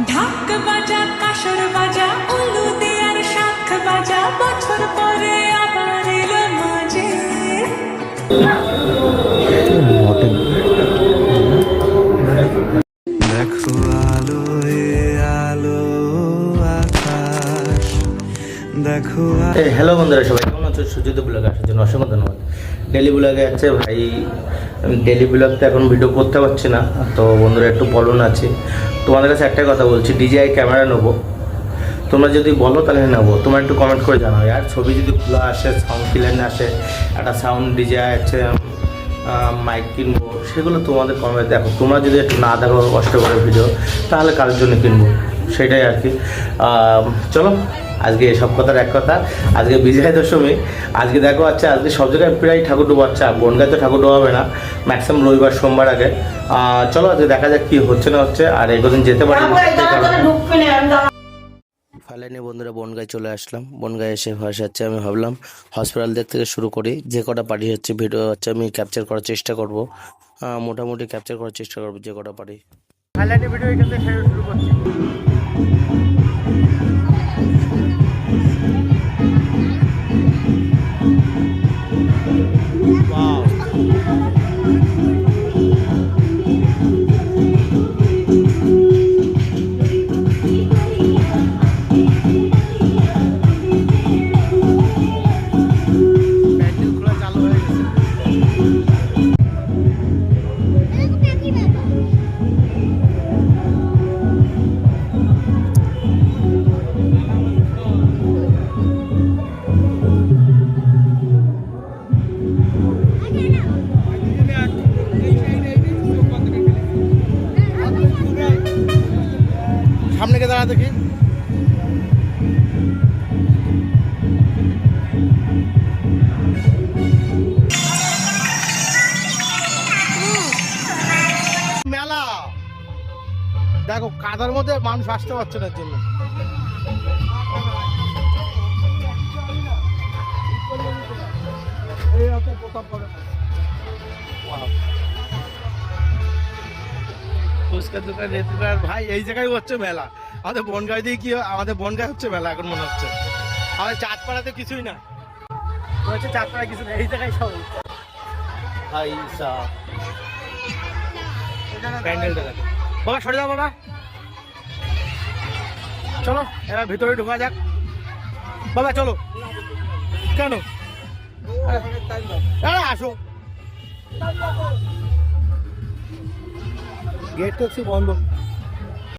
ঢাক বাজা কাসর বাজা উলু দেয়ার শাখ বাজা বছর পরে আবার এলো মাঝে। দেখো আলো আলো আকাশ দেখো। হ্যালো বন্ধুরা, সবাই কেমন আছো? সুজিত ব্লগে আসার জন্য অসংখ্য ধন্যবাদ। ডেলি ব্লগে আছে ভাই, আমি ডেলি ব্লগতে এখন ভিডিও করতে পারছি না, তো বন্ধুরা একটু বলুন আছে। তোমাদের কাছে একটাই কথা বলছি, ডিজিআই ক্যামেরা নেবো, তোমরা যদি বলো তাহলে নেবো। তোমরা একটু কমেন্ট করে জানাও। আর ছবি যদি খোলা আসে, সাউন্ড ক্লিয়ার আসে, একটা সাউন্ড ডিজিআই আছে, মাইক কিনবো, সেগুলো তোমাদের কমে দেখো। তোমরা যদি একটু না দেখো কষ্ট করে ভিডিও, তাহলে কারোর জন্য কিনবো, সেটাই আর কি। চলো, আজকে সব কথার এক কথা, আজকে বিজয়া দশমী। আজকে দেখো আচ্ছা, আজকে সব জায়গায় প্রায় ঠাকুর ডোবাচ্ছে, বনগাঁয় তো ঠাকুর ডোবাবে না, ম্যাক্সিমাম রবিবার সোমবার আগে। চলো আজকে দেখা যাক কি হচ্ছে না হচ্ছে, আর এগোদিন যেতে পারি। ফাইনালি বন্ধুরা বনগাঁয় চলে আসলাম। বনগাঁয় এসে হচ্ছে, আমি ভাবলাম হসপিটাল দিক থেকে শুরু করি, যে কটা পারি হচ্ছে ভিডিও হচ্ছে আমি ক্যাপচার করার চেষ্টা করব, মোটামুটি ক্যাপচার করার চেষ্টা করবো যে কটা পারি। ফাইনালি ভিডিও এখান থেকে শুরু করছি। সামনে কে দাঁড়া দেখি। মেলা দেখো, কাদার মধ্যে মানুষ আসতে পারছে না জন্য। ফুচকার দোকান ভাই, এই জায়গায় হচ্ছে মেলা। আমাদের বনগাঁয় দিয়ে কি, আমাদের বনগাঁয় হচ্ছে মেলা এখন মনে হচ্ছে। আমাদের চাঁদপাড়াতে কিছুই না, হচ্ছে চাঁদপাড়া কিছু না, এই জায়গায় সব ভাই। প্যান্ডেলটা দেখো বাবা, সরে যাও বাবা। চলো এবার ভিতরে ঢোকা যাক বাবা, চলো। কেন আসো, গেট তো বন্ধ।